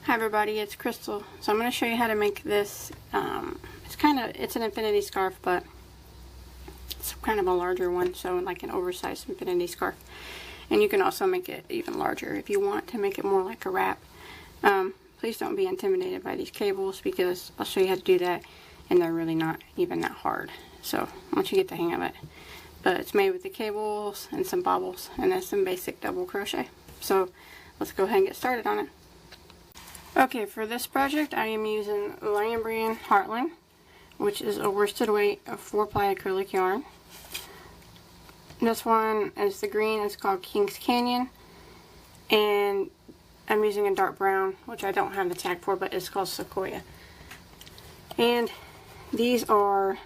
Hi everybody, it's Crystal. So I'm going to show you how to make this. It's an infinity scarf, but it's kind of a larger one, so like an oversized infinity scarf. And you can also make it even larger if you want to make it more like a wrap. Please don't be intimidated by these cables, because I'll show you how to do that, and they're really not even that hard. So once you get the hang of it. But it's made with the cables and some bobbles, and that's some basic double crochet. So let's go ahead and get started on it. Okay, for this project I am using Lion Brand Heartland, which is a worsted weight of 4-ply acrylic yarn. This one is the green, it's called King's Canyon, and I'm using a dark brown, which I don't have the tag for, but it's called Sequoia. And these are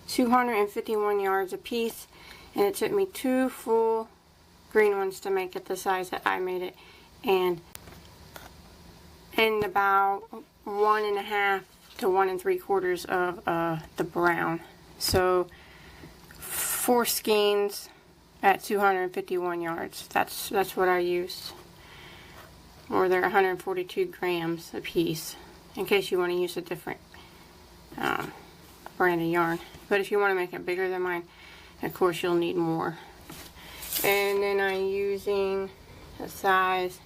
251 yards a piece, and it took me 2 full green ones to make it the size that I made it, and about 1.5 to 1 3/4 of the brown. So 4 skeins at 251 yards. That's what I used. Or they're 142 grams a piece, in case you want to use a different brand of yarn. But if you want to make it bigger than mine, of course you'll need more. And then I'm using a size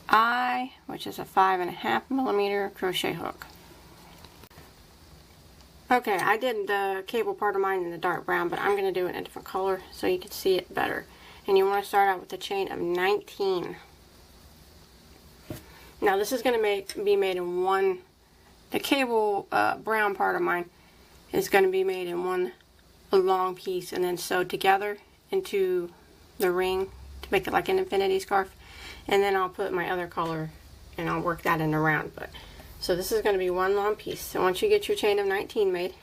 I, which is a 5.5mm crochet hook. Okay, I did the cable part of mine in the dark brown, but I'm going to do it in a different color so you can see it better. And you want to start out with a chain of 19. Now this is going to be made in one, the cable brown part of mine is going to be made in one long piece and then sewed together into the ring to make it like an infinity scarf. And then I'll put my other color and I'll work that in the round. But so this is going to be one long piece. So once you get your chain of 19 made,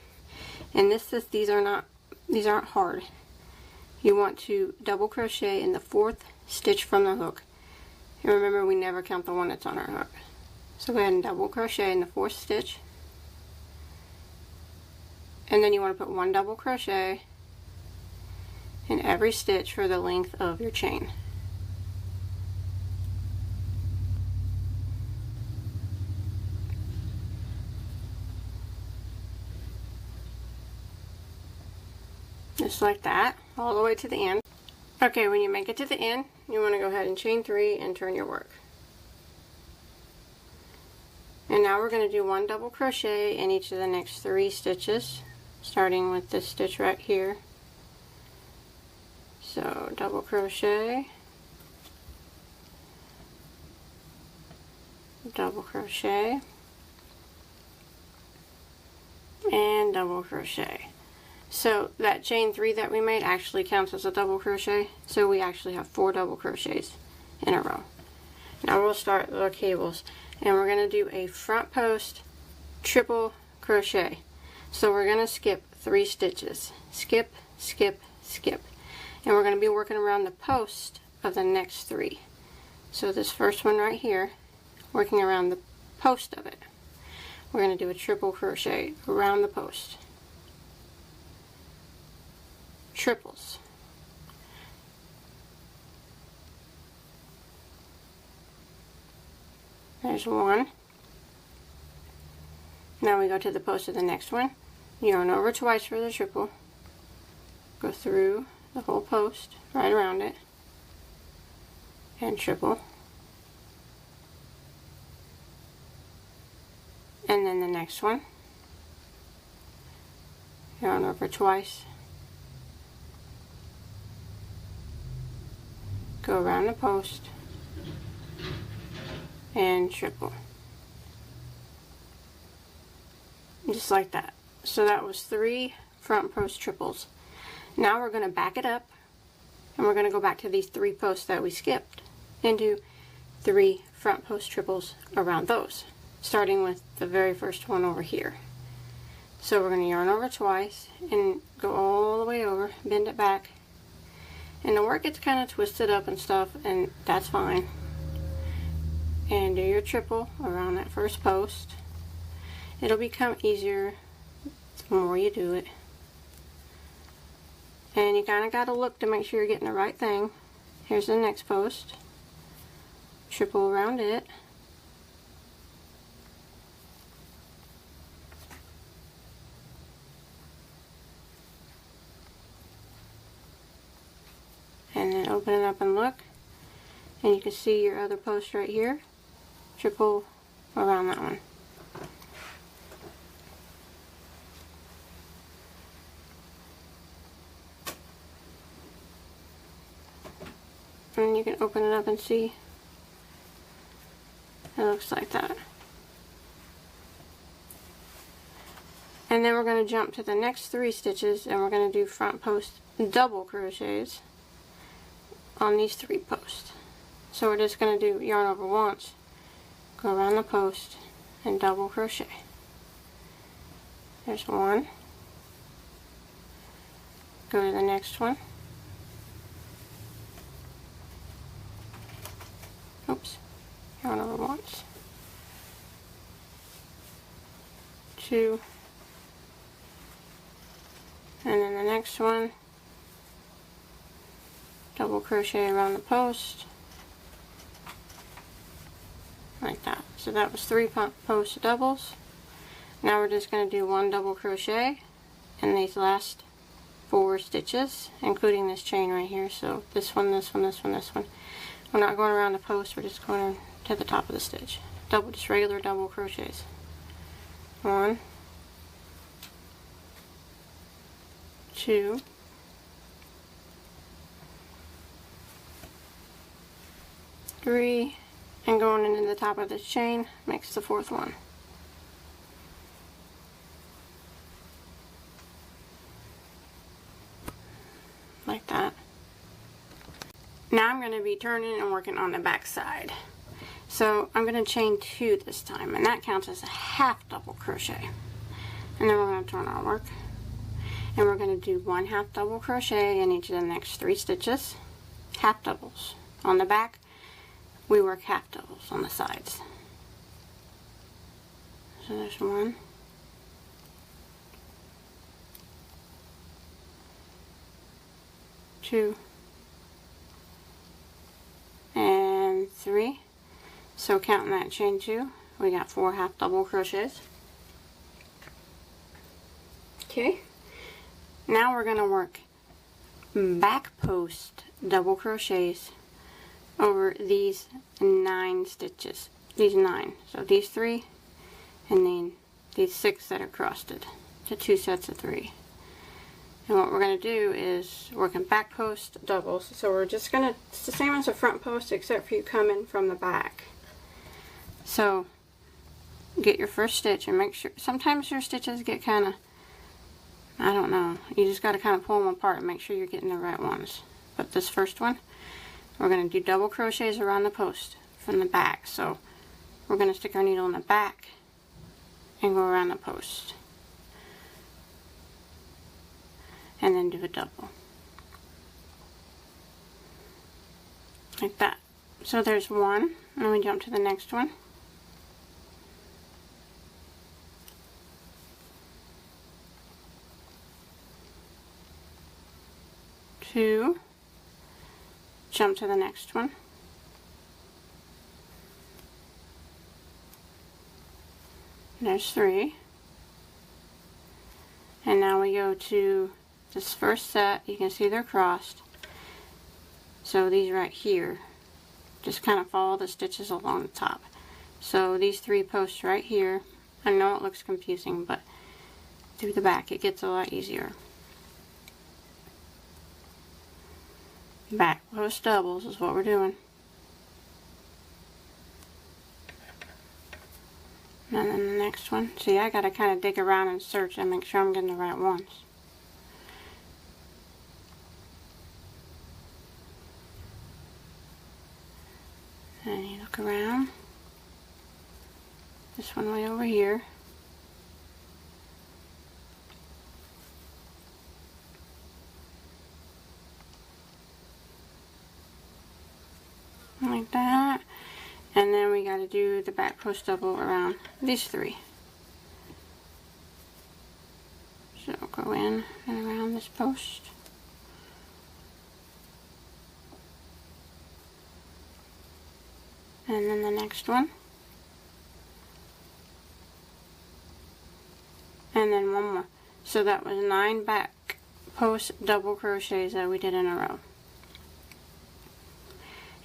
and these aren't hard. You want to double crochet in the 4th stitch from the hook. And remember, we never count the one that's on our hook. So go ahead and double crochet in the 4th stitch. And then you want to put 1 double crochet in every stitch for the length of your chain. Just like that, all the way to the end. Okay, when you make it to the end, you want to go ahead and chain 3 and turn your work. And now we're going to do 1 double crochet in each of the next 3 stitches, starting with this stitch right here. So double crochet, double crochet, and double crochet. So that chain 3 that we made actually counts as a double crochet, so we actually have 4 double crochets in a row. Now we'll start the cables, and we're going to do a front post triple crochet. So we're going to skip 3 stitches. Skip, skip, skip. And we're going to be working around the post of the next 3. So this first one right here, working around the post of it. We're going to do a triple crochet around the post. Triples. There's 1. Now we go to the post of the next one. Yarn over twice for the triple. Go through the whole post, right around it, and triple. And then the next one. Yarn over twice. Go around the post and triple, just like that. So that was 3 front post triples. Now we're going to back it up, and we're going to go back to these 3 posts that we skipped and do 3 front post triples around those, starting with the very first one over here. So we're going to yarn over twice and go all the way over, bend it back. And the work gets kind of twisted up and stuff, and that's fine. And do your triple around that first post. It'll become easier the more you do it. And you kind of got to look to make sure you're getting the right thing. Here's the next post. triple around it, and then open it up and look, and you can see your other post right here. Triple around that one. And you can open it up and see. It looks like that. And then we're going to jump to the next 3 stitches, and we're going to do front post double crochets on these 3 posts. So we're just going to do yarn over once, go around the post, and double crochet. There's one. Go to the next one. Oops. Yarn over once. 2. And then the next one, double crochet around the post, like that. So that was 3 post doubles. Now we're just going to do 1 double crochet in these last 4 stitches, including this chain right here. So this one, this one, this one, this one. We're not going around the post, we're just going to the top of the stitch. Just regular double crochets. 1, 2, 3, and going into the top of this chain makes the 4th one. Like that. Now I'm going to be turning and working on the back side. So I'm going to chain 2 this time, and that counts as a half double crochet. And then we're going to turn our work, and we're going to do 1 half double crochet in each of the next 3 stitches, half doubles. On the back, we work half doubles on the sides. So there's 1, 2, and 3. So counting that chain 2, we got 4 half double crochets. Okay, now we're going to work back post double crochets over these 9 stitches. These 9. So these 3, and then these 6 that are crossed. To 2 sets of 3. And what we're going to do is work in back post doubles. So we're just going to, it's the same as a front post except for you come in from the back. So get your first stitch and make sure, sometimes your stitches get kind of, I don't know, you just got to kind of pull them apart and make sure you're getting the right ones. But this first one, we're going to do double crochets around the post from the back. So we're going to stick our needle in the back and go around the post. And then do a double. Like that. So there's 1, and we jump to the next one. 2, jump to the next one. There's 3. And now we go to this first set. You can see they're crossed. So these right here, just kind of follow the stitches along the top. So these 3 posts right here, I know it looks confusing, but through the back it gets a lot easier. Back post doubles is what we're doing. And then the next one. See, I gotta kind of dig around and search and make sure I'm getting the right ones. And you look around. This one way over here. Like that. And then we got to do the back post double around these 3. So go in and around this post. and then the next one, and then one more. So that was 9 back post double crochets that we did in a row.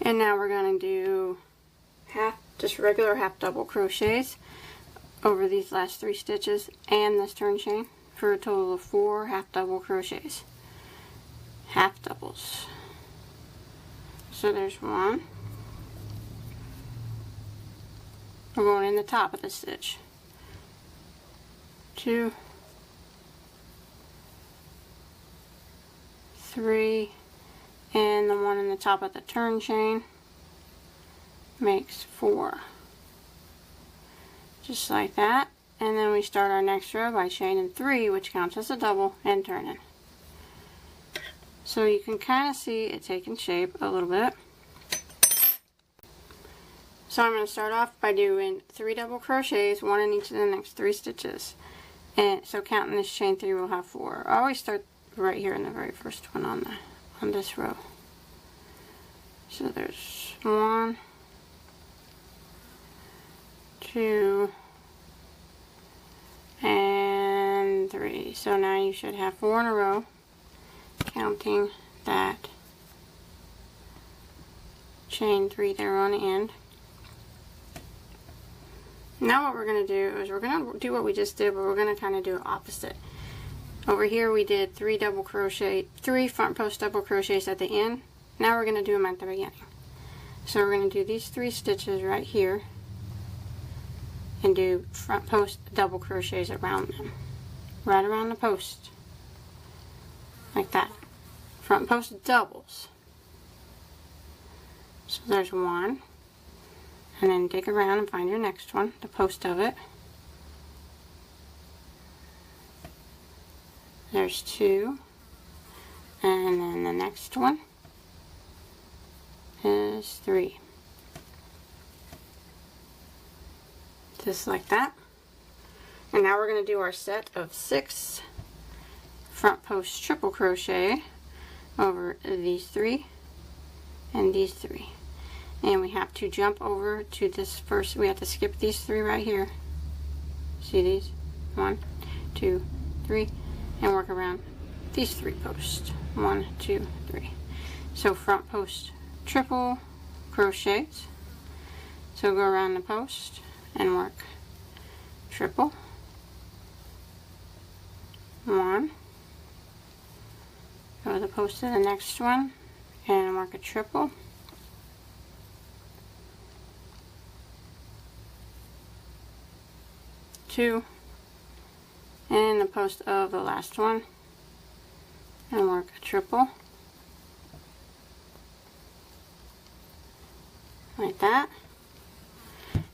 And now we're going to do just regular half double crochets over these last 3 stitches and this turn chain for a total of 4 half double crochets. Half doubles. So there's 1. We're going in the top of the stitch. 2, 3, and the one in the top of the turn chain makes 4. Just like that. And then we start our next row by chaining 3, which counts as a double, and turning. So you can kind of see it taking shape a little bit. So I'm going to start off by doing 3 double crochets, 1 in each of the next 3 stitches. And so counting this chain 3, we'll have 4. I always start right here in the very first one on this row. So there's 1, 2, and 3. So now you should have 4 in a row, counting that chain 3 there on the end. Now what we're going to do is we're going to do what we just did, but we're going to kind of do it opposite. Over here we did 3 front post double crochets at the end. Now we're going to do them at the beginning. So we're going to do these 3 stitches right here and do front post double crochets around them, right around the post, like that. Front post doubles. So there's 1, and then dig around and find your next one, the post of it. There's 2, and then the next one is 3. Just like that. And now we're going to do our set of 6 front post triple crochet over these 3 and these 3. And we have to jump over to this first, we have to skip these 3 right here. See these? 1, 2, 3. And work around these 3 posts. 1, 2, 3. So front post triple crochets. So go around the post and work triple. 1. Go to the post of the next one and work a triple. 2. And the post of the last one and work a triple like that.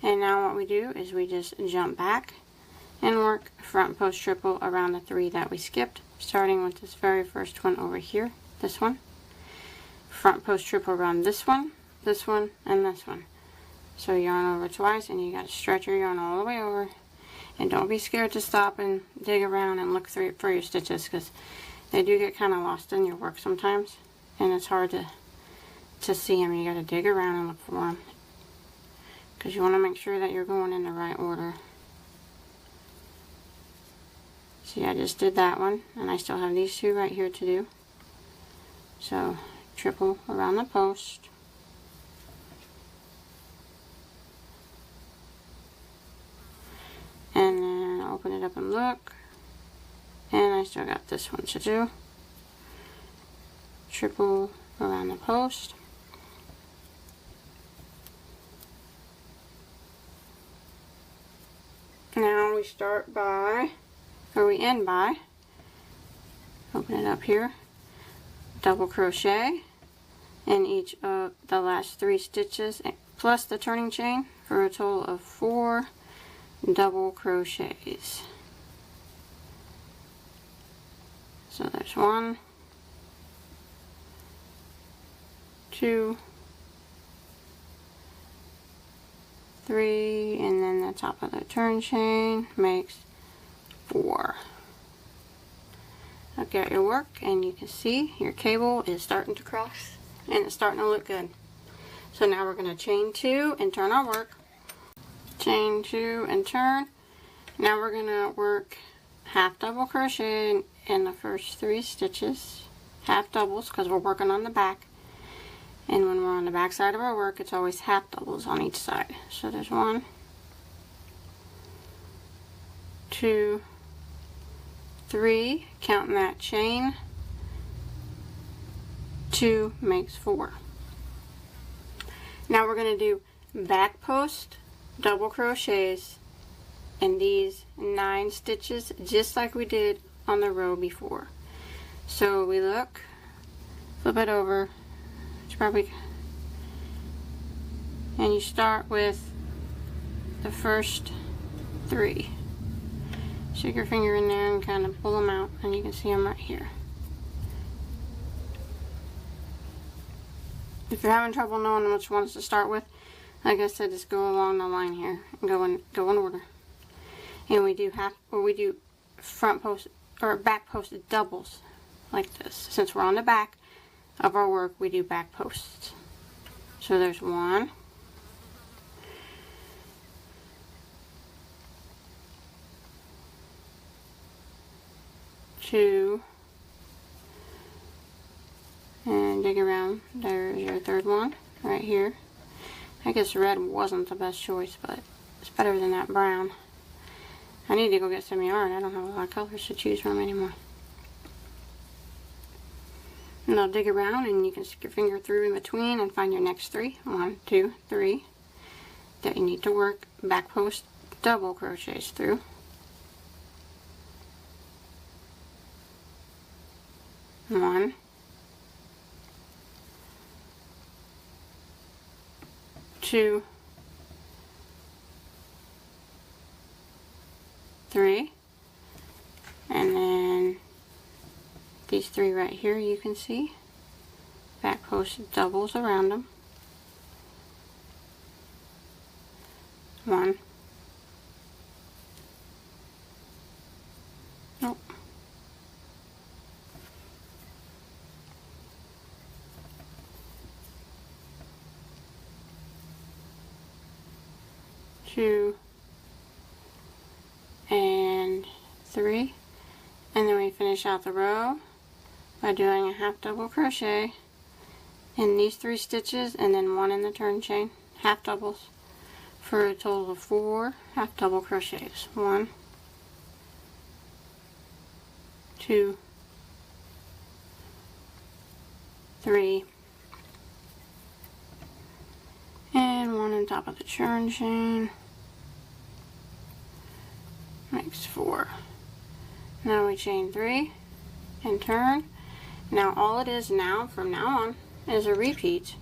And now what we do is we just jump back and work front post triple around the 3 that we skipped, starting with this very first one over here, this one. Front post triple around this one, and this one. So yarn over twice, and you got to stretch your yarn all the way over. And don't be scared to stop and dig around and look through for your stitches, because they do get kind of lost in your work sometimes, and it's hard to see them. You got to dig around and look for them, because you want to make sure that you're going in the right order. See, I just did that one, and I still have these 2 right here to do. So triple around the post. And then open it up and look. And I still got this one to do. Triple around the post. Now we start by, or we end by, open it up here, double crochet in each of the last 3 stitches plus the turning chain for a total of 4 double crochets. So there's 1, 2, 3, and then the top of the turn chain makes 4. Look at your work, and you can see your cable is starting to cross, and it's starting to look good. So now we're going to chain 2 and turn our work. Chain 2 and turn. Now we're going to work half double crochet in the first 3 stitches, half doubles because we're working on the back. And when we're on the back side of our work, it's always half doubles on each side. So there's 1, 2, 3, counting that chain, 2 makes 4. Now we're going to do back post double crochets in these 9 stitches just like we did on the row before. So we look, flip it over, it's probably, and you start with the first 3. Stick your finger in there and kind of pull them out, and you can see them right here. If you're having trouble knowing which ones to start with, like I said, just go along the line here and go in order. And we do front post or back posted doubles like this. Since we're on the back of our work, we do back posts. So there's 1, 2, and dig around. There's your 3rd one right here. I guess red wasn't the best choice, but it's better than that brown. I need to go get some yarn. I don't have a lot of colors to choose from anymore. And I'll dig around, and you can stick your finger through in between and find your next 3. 1, 2, 3 that you need to work back post double crochets through. One, 2, 3, and then these 3 right here you can see back post doubles around them. 1, nope, 2, and 3, and then we finish out the row by doing a half double crochet in these 3 stitches and then 1 in the turn chain, half doubles, for a total of 4 half double crochets. 1, 2, 3, and 1 on top of the turn chain. Makes 4. Now we chain 3 and turn. Now all it is now, from now on, is a repeat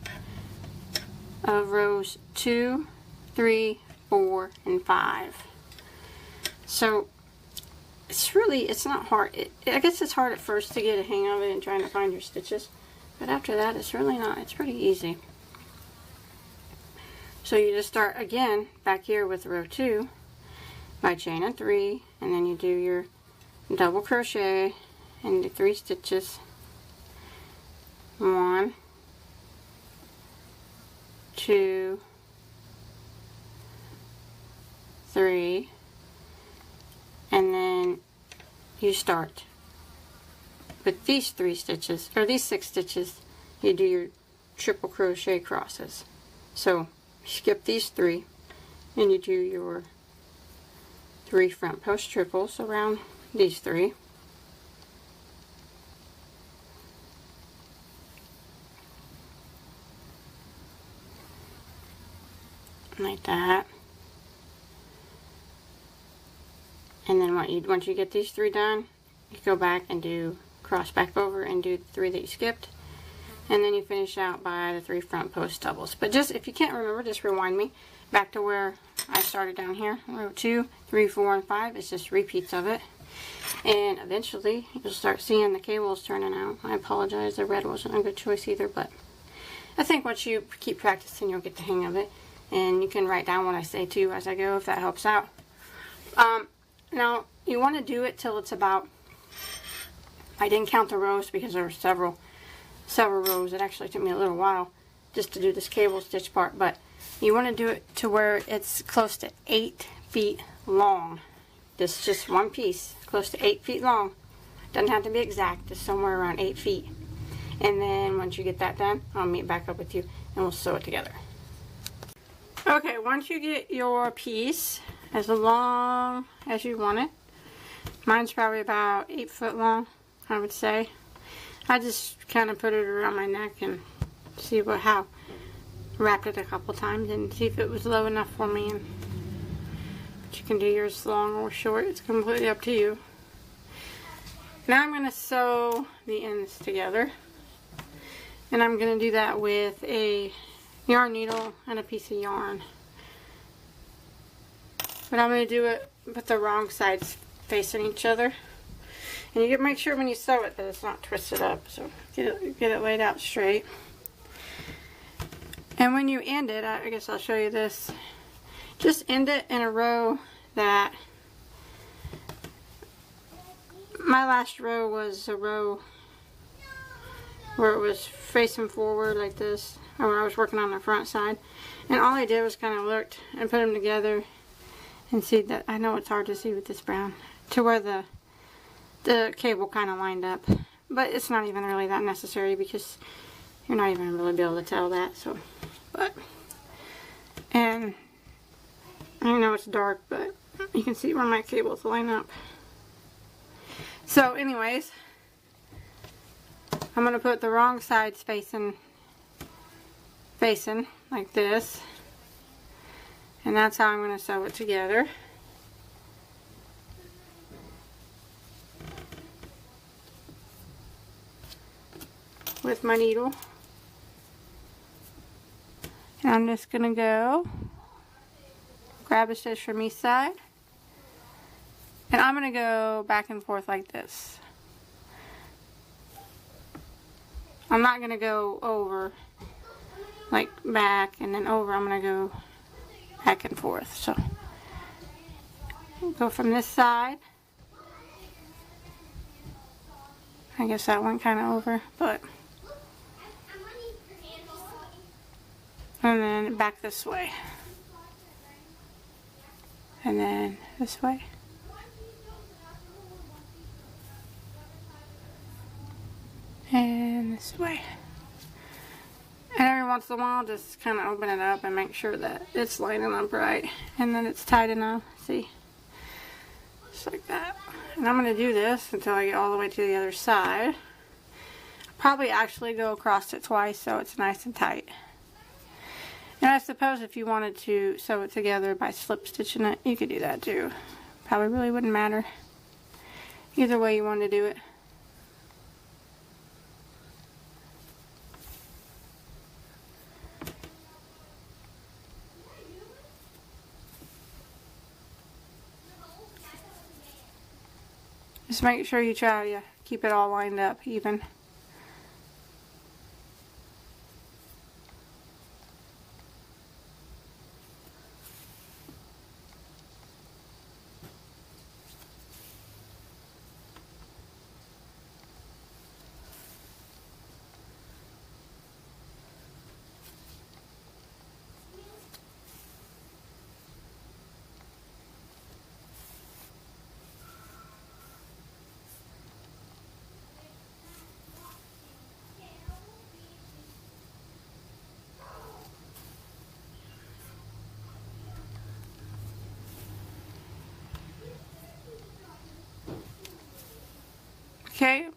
of rows 2, 3, 4, and 5. So it's not hard. I guess it's hard at first to get a hang of it and trying to find your stitches, but after that it's really not. It's pretty easy. So you just start again back here with row 2 by chaining 3, and then you do your double crochet into 3 stitches. 1, 2, 3, and then you start with these 3 stitches, or these 6 stitches. You do your triple crochet crosses. So skip these 3 and you do your 3 front post triples around these 3. Like that. And then once you get these 3 done, you go back and do cross back over and do the 3 that you skipped. And then you finish out by the 3 front post doubles. But just, if you can't remember, just rewind me back to where I started down here. Row 2, 3, 4, and 5. It's just repeats of it. And eventually, you'll start seeing the cables turning out. I apologize, the red wasn't a good choice either, but I think once you keep practicing, you'll get the hang of it. And you can write down what I say too as I go, if that helps out. Now, you want to do it till it's about, I didn't count the rows because there were several rows. It actually took me a little while just to do this cable stitch part, but you want to do it to where it's close to 8 feet long. This is just one piece, close to 8 feet long. Doesn't have to be exact, just somewhere around 8 feet. And then once you get that done, I'll meet back up with you and we'll sew it together. Okay, once you get your piece as long as you want it, mine's probably about 8 foot long, I would say. I just kind of put it around my neck and see how, wrapped it a couple times and see if it was low enough for me. And but you can do yours long or short, it's completely up to you. Now I'm going to sew the ends together, and I'm going to do that with a yarn needle and a piece of yarn. But I'm going to do it with the wrong sides facing each other. And you can make sure when you sew it that it's not twisted up, so get it laid out straight. And when you end it, I guess I'll show you this. Just end it in a row that, my last row was a row where it was facing forward like this, or when I was working on the front side. And all I did was kind of looked and put them together and see that, I know it's hard to see with this brown, to where the cable kind of lined up. But it's not even really that necessary because you're not even really be able to tell that. So, and I know it's dark, but you can see where my cables line up. So anyways, I'm going to put the wrong sides facing like this. And that's how I'm going to sew it together. With my needle. And I'm just going to go grab a stitch from each side. And I'm going to go back and forth like this. I'm not going to go over, like back and then over. I'm going to go back and forth. So, go from this side. I guess that went kind of over, but. And then back this way. And then this way. And this way. And every once in a while, just kind of open it up and make sure that it's lining up right. And then it's tight enough. See? Just like that. And I'm going to do this until I get all the way to the other side. I'll probably actually go across it twice so it's nice and tight. And I suppose if you wanted to sew it together by slip stitching it, you could do that too. Probably really wouldn't matter. Either way you want to do it. Just make sure you try to keep it all lined up even. Okay,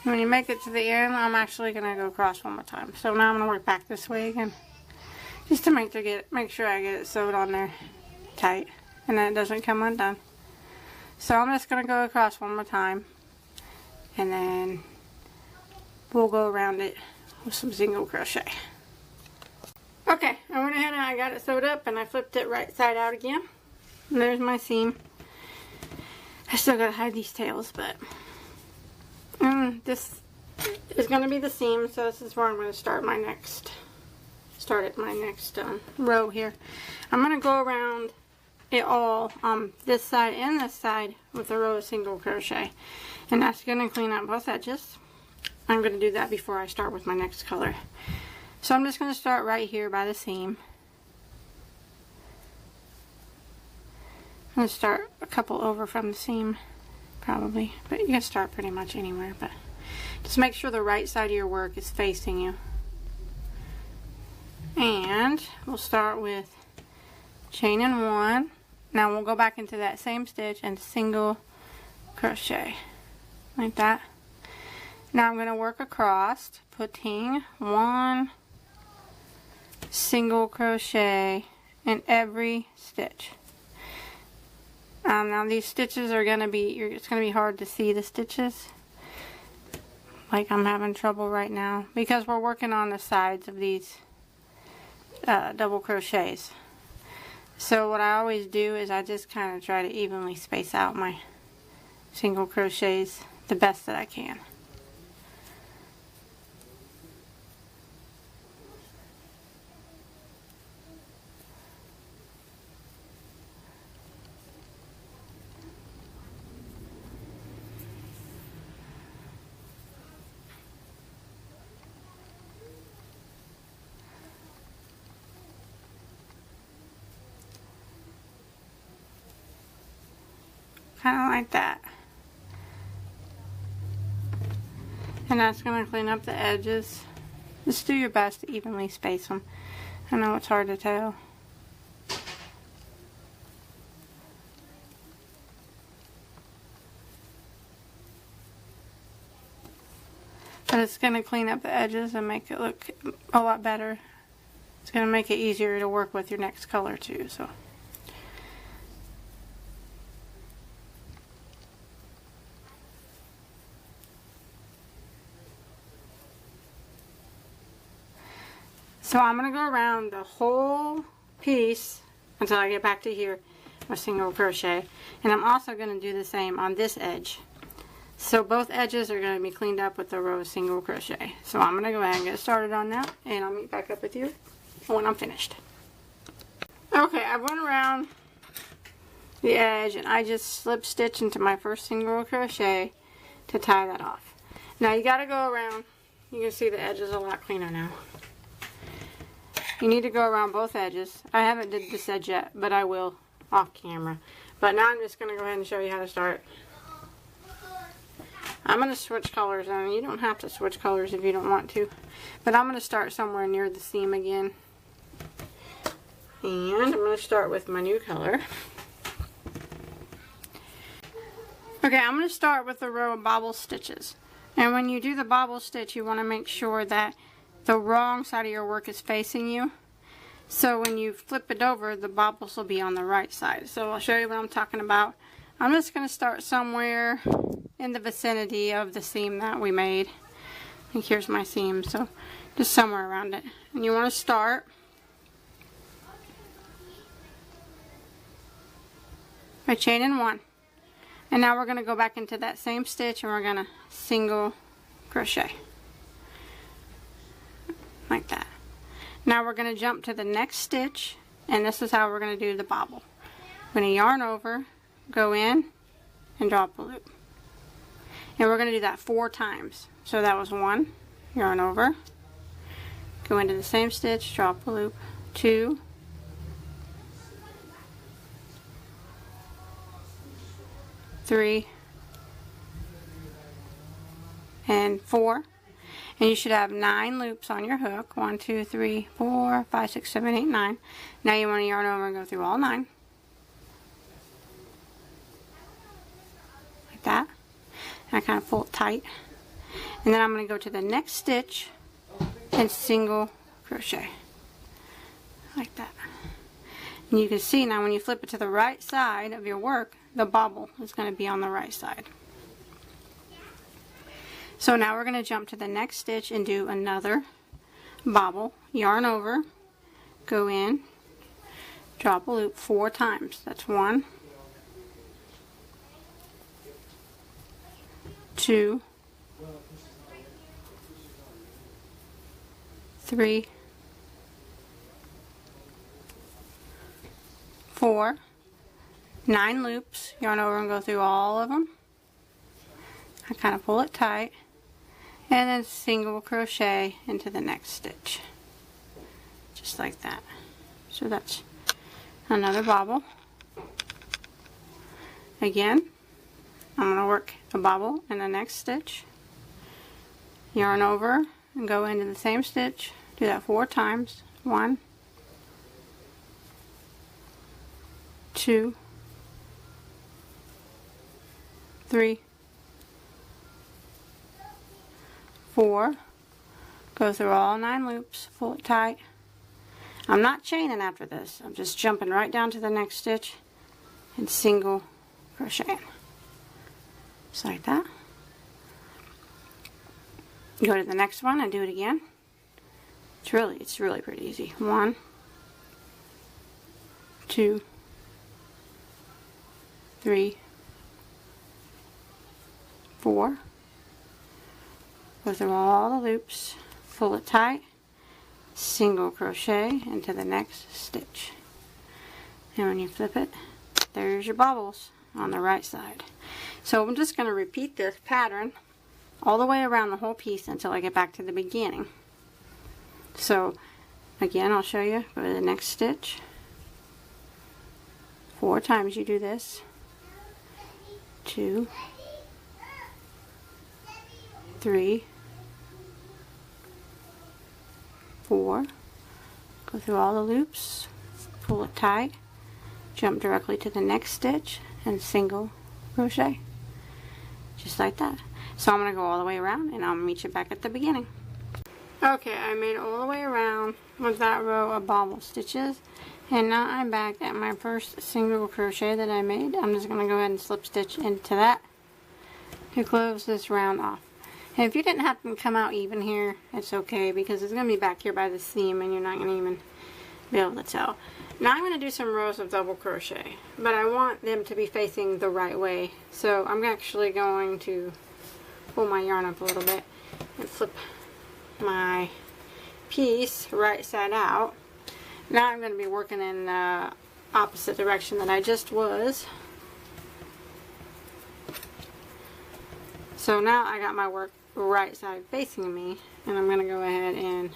when you make it to the end, I'm actually going to go across one more time. So now I'm going to work back this way again, just to make sure I get it sewed on there tight, and then it doesn't come undone. So I'm just going to go across one more time, and then we'll go around it with some single crochet. Okay, I went ahead and I got it sewed up, and I flipped it right side out again. And there's my seam. I still got to hide these tails, but this is going to be the seam, so this is where I'm going to start my next row here. I'm going to go around it all on this side and this side with a row of single crochet, and that's going to clean up both edges. I'm going to do that before I start with my next color. So I'm just going to start right here by the seam. I'm going to start a couple over from the seam, probably, but you can start pretty much anywhere, but just make sure the right side of your work is facing you. And we'll start with chaining 1. Now we'll go back into that same stitch and single crochet like that. Now I'm going to work across, putting 1 single crochet in every stitch. Now these stitches are going to be, it's going to be hard to see the stitches. Like I'm having trouble right now because we're working on the sides of these double crochets. So what I always do is I just kind of try to evenly space out my single crochets the best that I can. Kind of like that. And that's going to clean up the edges. Just do your best to evenly space them. I know it's hard to tell. But it's going to clean up the edges and make it look a lot better. It's going to make it easier to work with your next color too. So I'm going to go around the whole piece until I get back to here with single crochet. And I'm also going to do the same on this edge. So both edges are going to be cleaned up with the row of single crochet. So I'm going to go ahead and get started on that, and I'll meet back up with you when I'm finished. Okay, I went around the edge and I just slip stitch into my first single crochet to tie that off. Now you got to go around. You can see the edge is a lot cleaner now. You need to go around both edges. I haven't did this edge yet, but I will off camera. But now I'm just going to go ahead and show you how to start. I'm going to switch colors, and you don't have to switch colors if you don't want to. But I'm going to start somewhere near the seam again. And I'm going to start with my new color. Okay, I'm going to start with a row of bobble stitches. And when you do the bobble stitch, you want to make sure that the wrong side of your work is facing you. So when you flip it over, the bobbles will be on the right side. So I'll show you what I'm talking about. I'm just going to start somewhere in the vicinity of the seam that we made. I think here's my seam, so just somewhere around it. And you want to start by chaining 1. And now we're going to go back into that same stitch and we're going to single crochet. Like that. Now we're going to jump to the next stitch, and this is how we're going to do the bobble. We're going to yarn over, go in, and drop a loop. And we're going to do that 4 times. So that was 1, yarn over, go into the same stitch, drop a loop, 2, 3, and 4. And you should have 9 loops on your hook. 1, 2, 3, 4, 5, 6, 7, 8, 9. Now you want to yarn over and go through all 9. Like that. And I kind of pull it tight. And then I'm going to go to the next stitch and single crochet. Like that. And you can see now when you flip it to the right side of your work, the bobble is going to be on the right side. So now we're going to jump to the next stitch and do another bobble, yarn over, go in, drop a loop 4 times. That's 1, 2, 3, 4, 9 loops, yarn over and go through all of them. I kind of pull it tight. And then single crochet into the next stitch. just like that. So that's another bobble. Again, I'm going to work a bobble in the next stitch, yarn over and go into the same stitch. Do that 4 times. 1, 2, 3, 4. Go through all 9 loops, pull it tight. I'm not chaining after this. I'm just jumping right down to the next stitch and single crochet. Just like that. Go to the next one and do it again. It's really pretty easy. 1, 2, 3, 4. Go through all the loops, pull it tight, single crochet into the next stitch. And when you flip it, there's your bobbles on the right side. So I'm just going to repeat this pattern all the way around the whole piece until I get back to the beginning. So again, I'll show you. Go to the next stitch. 4 times you do this. 2, 3, 4. Go through all the loops, pull it tight, jump directly to the next stitch, and single crochet. Just like that. So I'm going to go all the way around and I'll meet you back at the beginning. Okay, I made all the way around with that row of bobble stitches, and now I'm back at my first single crochet that I made. I'm just going to go ahead and slip stitch into that to close this round off. And if you didn't happen to come out even here, it's okay, because it's going to be back here by the seam and you're not going to even be able to tell. Now I'm going to do some rows of double crochet, but I want them to be facing the right way. So I'm actually going to pull my yarn up a little bit and flip my piece right side out. Now I'm going to be working in the opposite direction that I just was. So now I got my work right side facing me, and I'm going to go ahead and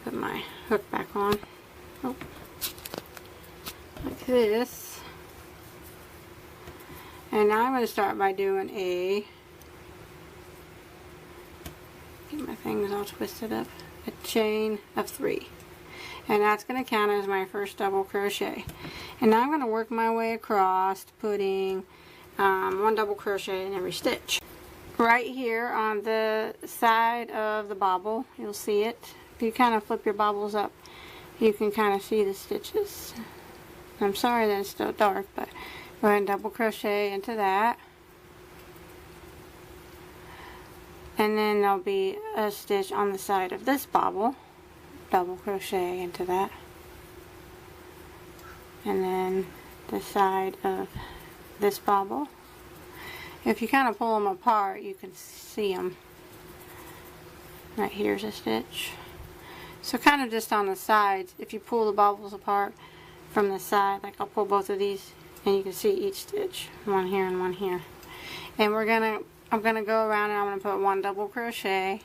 put my hook back on. Oh. Like this. And now I'm going to start by doing a, get my things all twisted up, a chain of 3. And that's going to count as my first double crochet. And now I'm going to work my way across, putting 1 double crochet in every stitch. Right here on the side of the bobble, you'll see it. If you kind of flip your bobbles up, you can kind of see the stitches. I'm sorry that it's still dark, but go ahead and double crochet into that. And then there'll be a stitch on the side of this bobble. Double crochet into that. And then the side of this bobble. If you kind of pull them apart, you can see them. Right here's a stitch. So kind of just on the sides, if you pull the bobbles apart from the side, like I'll pull both of these, and you can see each stitch. One here and one here. And I'm gonna go around and I'm gonna put 1 double crochet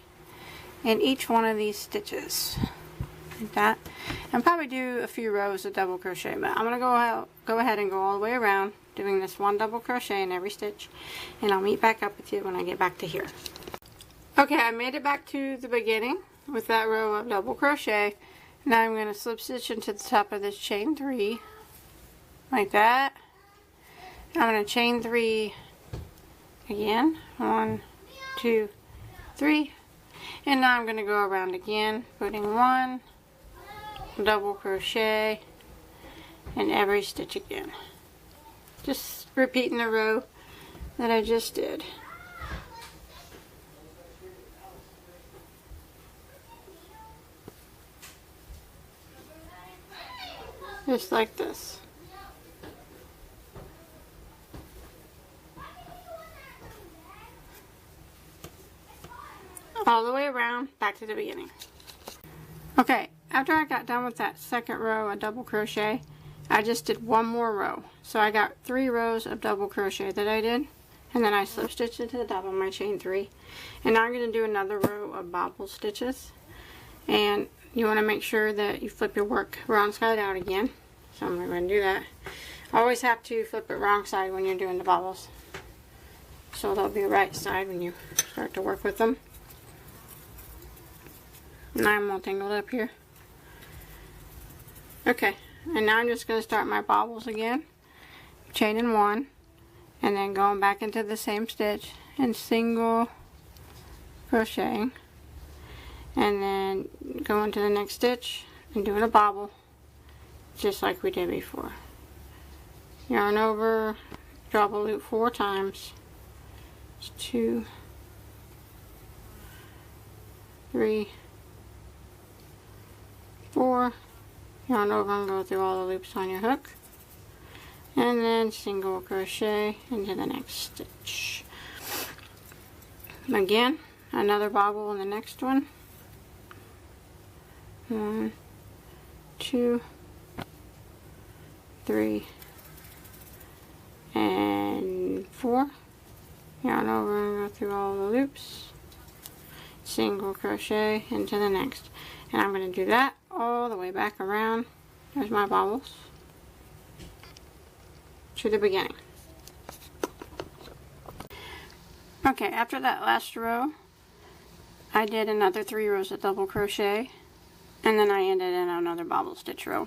in each one of these stitches. Like that. And probably do a few rows of double crochet, but I'm gonna go ahead and go all the way around doing this 1 double crochet in every stitch, and I'll meet back up with you when I get back to here. Okay, I made it back to the beginning with that row of double crochet. Now I'm going to slip stitch into the top of this chain 3 like that. I'm going to chain 3 again, 1, 2, 3, and now I'm going to go around again, putting 1 double crochet in every stitch again. Just repeating the row that I just did. Just like this. All the way around, back to the beginning. Okay, after I got done with that second row of double crochet, I just did 1 more row. So I got 3 rows of double crochet that I did, and then I slip stitched into the top of my chain 3. And now I'm going to do another row of bobble stitches. And you want to make sure that you flip your work wrong side out again. So I'm going to do that. Always have to flip it wrong side when you're doing the bobbles. So they'll be right side when you start to work with them. Now I'm all tangled up here. Okay, and now I'm just going to start my bobbles again. Chaining one, and then going back into the same stitch and single crocheting. And then going to the next stitch and doing a bobble, just like we did before. Yarn over, drop a loop 4 times. 2, 3, 4. Yarn over and go through all the loops on your hook. And then single crochet into the next stitch. Again, another bobble in the next one. 1, 2, 3, and 4. Yarn over and go through all the loops. Single crochet into the next. And I'm going to do that all the way back around. There's my bobbles. To the beginning. Okay, after that last row, I did another 3 rows of double crochet. And then I ended in another bobble stitch row.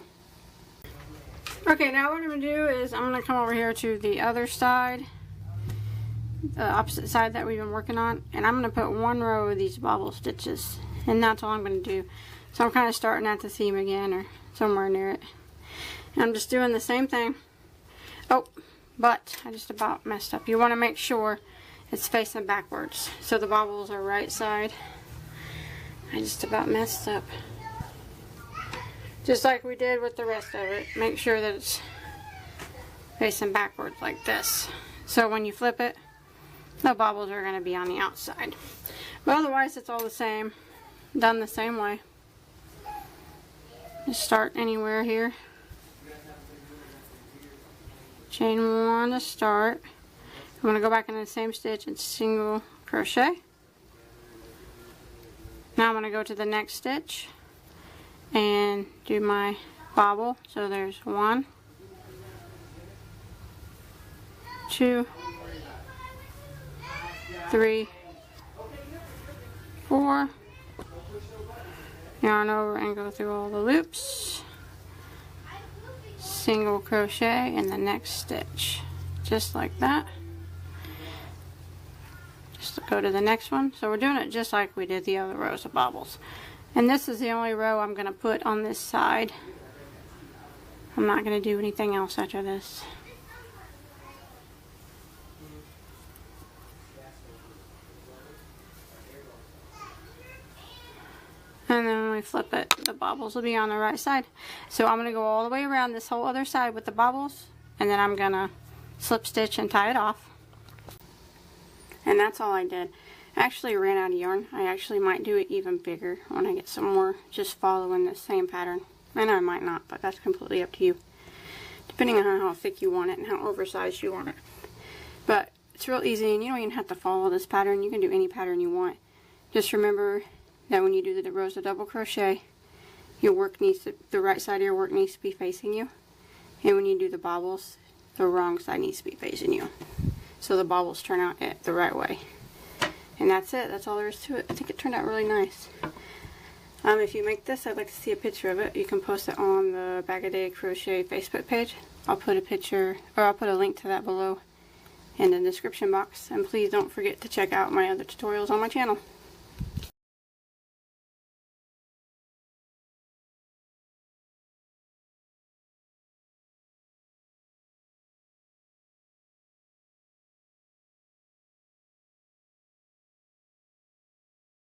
Okay, now what I'm going to do is I'm going to come over here to the other side, the opposite side that we've been working on, and I'm going to put 1 row of these bobble stitches, and that's all I'm going to do. So I'm kind of starting at the seam again, or somewhere near it. And I'm just doing the same thing. Oh, but I just about messed up. You want to make sure it's facing backwards, so the bobbles are right side. I just about messed up. Just like we did with the rest of it, make sure that it's facing backwards like this. So when you flip it, the bobbles are going to be on the outside. But otherwise, it's all the same, done the same way. Just start anywhere here. Chain 1 to start. I'm going to go back into the same stitch and single crochet. Now I'm going to go to the next stitch and do my bobble. So there's 1, 2, 3, 4. Yarn over and go through all the loops. Single crochet in the next stitch, just like that. Just go to the next one. So we're doing it just like we did the other rows of bobbles. And this is the only row I'm going to put on this side. I'm not going to do anything else after this. And then when we flip it, the bobbles will be on the right side. So I'm going to go all the way around this whole other side with the bobbles. And then I'm going to slip stitch and tie it off. And that's all I did. I actually ran out of yarn. I actually might do it even bigger when I get some more, just following the same pattern. And I might not, but that's completely up to you, depending on how thick you want it and how oversized you want it. But it's real easy, and you don't even have to follow this pattern. You can do any pattern you want. Just remember that when you do the rows of double crochet, your work needs to, the right side of your work needs to be facing you. And when you do the bobbles, the wrong side needs to be facing you. So the bobbles turn out the right way. And that's it. That's all there is to it. I think it turned out really nice. If you make this, I'd like to see a picture of it. You can post it on the Bagoday Crochet Facebook page. I'll put a picture, or I'll put a link to that below in the description box. And please don't forget to check out my other tutorials on my channel.